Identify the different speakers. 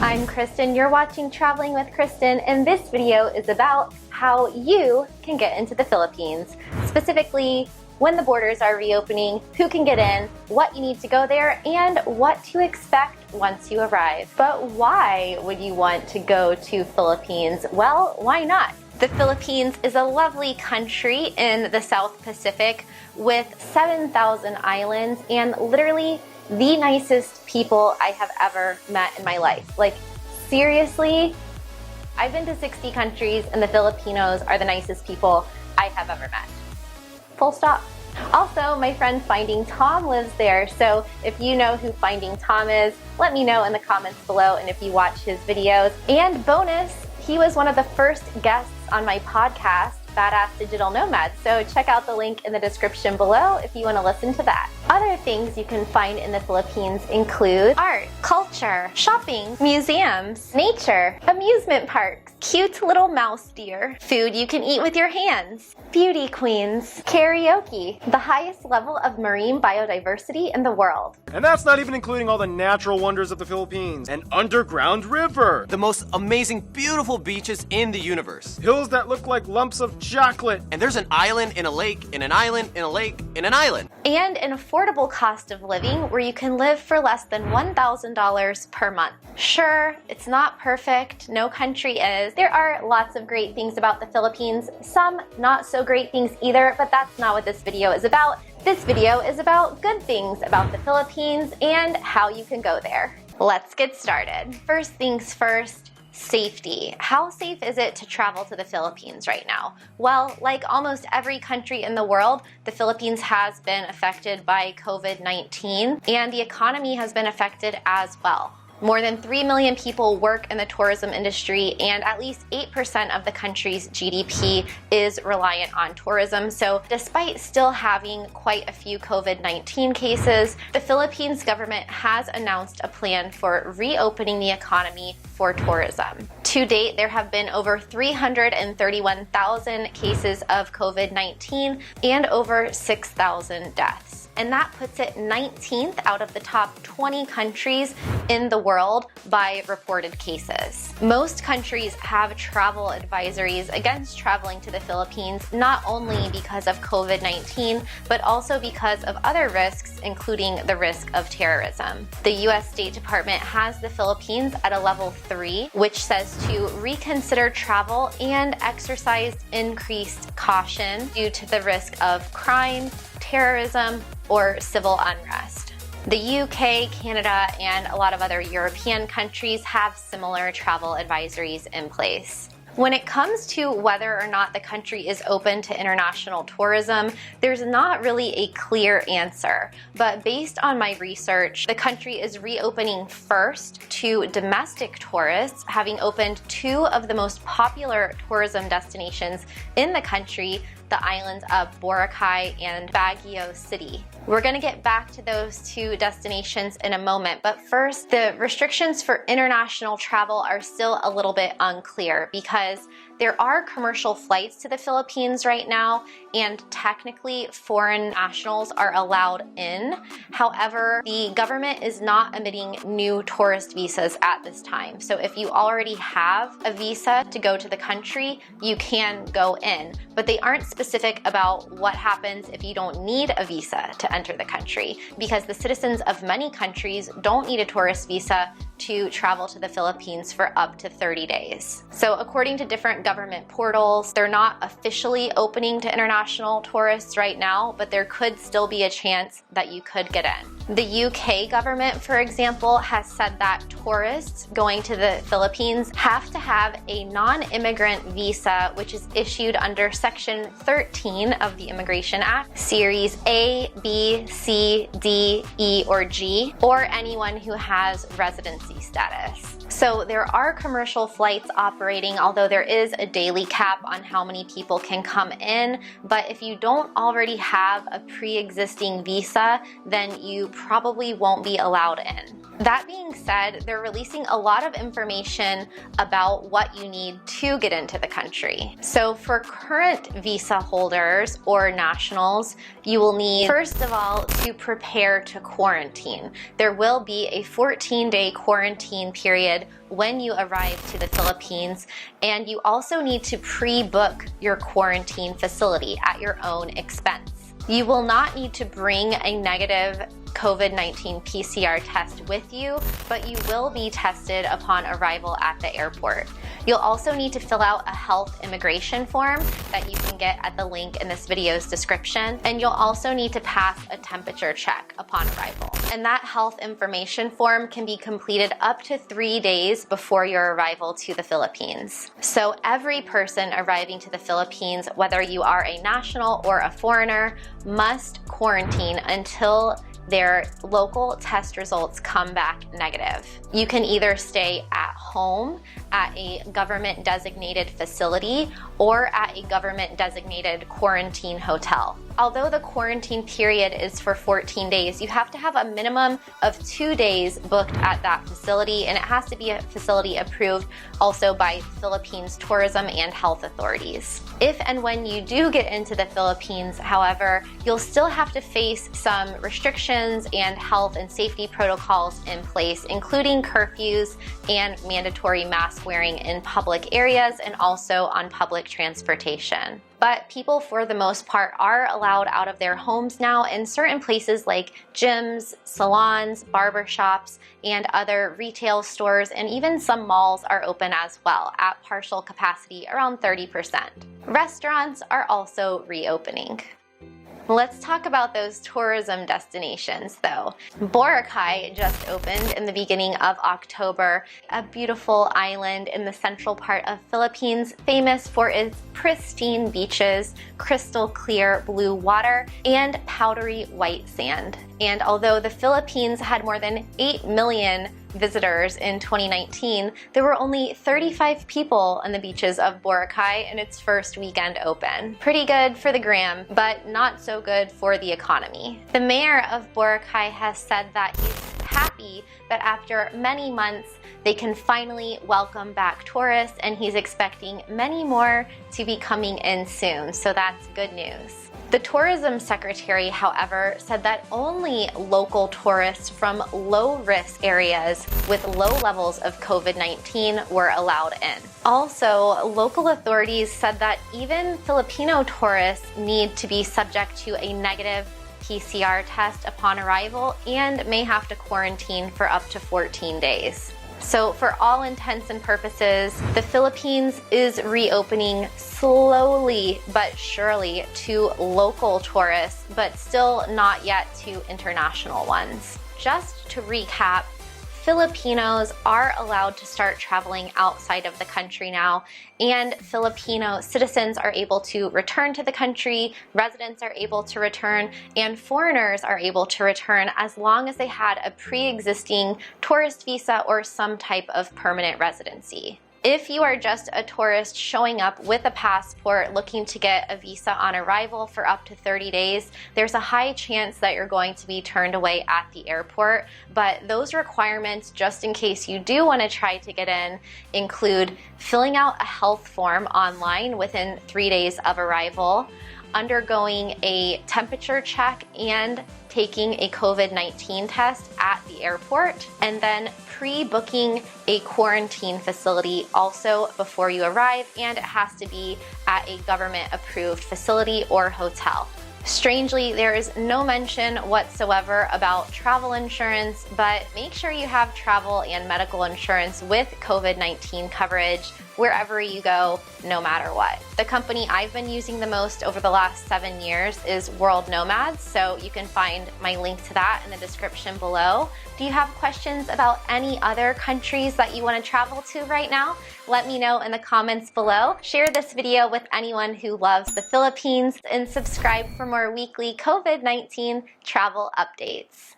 Speaker 1: I'm Kristin, you're watching Traveling with Kristin, and this video is about how you can get into the Philippines. Specifically, when the borders are reopening, who can get in, what you need to go there, and what to expect once you arrive. But why would you want to go to Philippines? Well, why not? The Philippines is a lovely country in the South Pacific with 7,000 islands and literally the nicest people I have ever met in my life. Like, seriously, I've been to 60 countries and the Filipinos are the nicest people I have ever met. Full stop. Also, my friend Finding Tom lives there, so if you know who Finding Tom is, let me know in the comments below and if you watch his videos. And bonus, he was one of the first guests on my podcast, Badass Digital Nomad, so check out the link in the description below if you want to listen to that. Other things you can find in the Philippines include art, culture, shopping, museums, nature, amusement parks, cute little mouse deer, food you can eat with your hands, beauty queens, karaoke, the highest level of marine biodiversity in the world.
Speaker 2: And that's not even including all the natural wonders of the Philippines. An underground river,
Speaker 3: the most amazing, beautiful beaches in the universe,
Speaker 2: hills that look like lumps of chocolate,
Speaker 3: and there's an island in a lake, in an island, in a lake, in an island.
Speaker 1: And an affordable cost of living where you can live for less than $1,000 per month. Sure, it's not perfect, no country is. There are lots of great things about the Philippines, some not so great things either, but that's not what this video is about. This video is about good things about the Philippines and how you can go there. Let's get started. First things first, safety. How safe is it to travel to the Philippines right now? Well, like almost every country in the world, the Philippines has been affected by COVID-19 and the economy has been affected as well. More than 3 million people work in the tourism industry and at least 8% of the country's GDP is reliant on tourism. So despite still having quite a few COVID-19 cases, the Philippines government has announced a plan for reopening the economy for tourism. To date, there have been over 331,000 cases of COVID-19 and over 6,000 deaths. And that puts it 19th out of the top 20 countries in the world by reported cases. Most countries have travel advisories against traveling to the Philippines, not only because of COVID-19, but also because of other risks, including the risk of terrorism. The US State Department has the Philippines at a level 3, which says to reconsider travel and exercise increased caution due to the risk of crime, terrorism, or civil unrest. The UK, Canada, and a lot of other European countries have similar travel advisories in place. When it comes to whether or not the country is open to international tourism, there's not really a clear answer. But based on my research, the country is reopening first to domestic tourists, having opened 2 of the most popular tourism destinations in the country, the islands of Boracay and Baguio City. We're going to get back to those 2 destinations in a moment, but first, the restrictions for international travel are still a little bit unclear because there are commercial flights to the Philippines right now, and technically foreign nationals are allowed in. However, the government is not emitting new tourist visas at this time. So if you already have a visa to go to the country, you can go in. But they aren't specific about what happens if you don't need a visa to enter the country, because the citizens of many countries don't need a tourist visa to travel to the Philippines for up to 30 days. So according to different government portals, they're not officially opening to international tourists right now, but there could still be a chance that you could get in. The UK government, for example, has said that tourists going to the Philippines have to have a non-immigrant visa, which is issued under Section 13 of the Immigration Act, Series A, B, C, D, E, or G, or anyone who has residency status. So there are commercial flights operating, although there is a daily cap on how many people can come in. But if you don't already have a pre-existing visa, then you probably won't be allowed in. That being said, they're releasing a lot of information about what you need to get into the country. So for current visa holders or nationals, you will need, first of all, to prepare to quarantine. There will be a 14-day quarantine period good when you arrive to the Philippines, and you also need to pre-book your quarantine facility at your own expense. You will not need to bring a negative COVID-19 PCR test with you, but you will be tested upon arrival at the airport. You'll also need to fill out a health immigration form that you can get at the link in this video's description, and you'll also need to pass a temperature check upon arrival. And that health information form can be completed up to 3 days before your arrival to the Philippines. So every person arriving to the Philippines, whether you are a national or a foreigner, must quarantine until their local test results come back negative. You can either stay at home at a government designated facility or at a government designated quarantine hotel. Although the quarantine period is for 14 days, you have to have a minimum of 2 days booked at that facility, and it has to be a facility approved also by Philippines tourism and health authorities. If and when you do get into the Philippines, however, you'll still have to face some restrictions and health and safety protocols in place, including curfews and mandatory mask wearing in public areas and also on public transportation. But people, for the most part, are allowed out of their homes now, in certain places like gyms, salons, barbershops, and other retail stores, and even some malls are open as well at partial capacity, around 30%. Restaurants are also reopening. Let's talk about those tourism destinations though. Boracay just opened in the beginning of October, a beautiful island in the central part of Philippines, famous for its pristine beaches, crystal clear blue water, and powdery white sand. And although the Philippines had more than 8 million visitors in 2019, there were only 35 people on the beaches of Boracay in its first weekend open. Pretty good for the gram, but not so good for the economy. The mayor of Boracay has said that he's happy that after many months, they can finally welcome back tourists, and he's expecting many more to be coming in soon, so that's good news. The tourism secretary, however, said that only local tourists from low-risk areas with low levels of COVID-19 were allowed in. Also, local authorities said that even Filipino tourists need to be subject to a negative PCR test upon arrival and may have to quarantine for up to 14 days. So for all intents and purposes, the Philippines is reopening slowly but surely to local tourists, but still not yet to international ones. Just to recap, Filipinos are allowed to start traveling outside of the country now, and Filipino citizens are able to return to the country, residents are able to return, and foreigners are able to return as long as they had a pre-existing tourist visa or some type of permanent residency. If you are just a tourist showing up with a passport looking to get a visa on arrival for up to 30 days, there's a high chance that you're going to be turned away at the airport. But those requirements, just in case you do want to try to get in, include filling out a health form online within 3 days of arrival, undergoing a temperature check, and taking a COVID-19 test at the airport, and then pre-booking a quarantine facility also before you arrive, and it has to be at a government-approved facility or hotel. Strangely, there is no mention whatsoever about travel insurance, but make sure you have travel and medical insurance with COVID-19 coverage wherever you go, no matter what. The company I've been using the most over the last 7 years is World Nomads, so you can find my link to that in the description below. Do you have questions about any other countries that you want to travel to right now? Let me know in the comments below. Share this video with anyone who loves the Philippines, and subscribe for more weekly COVID-19 travel updates.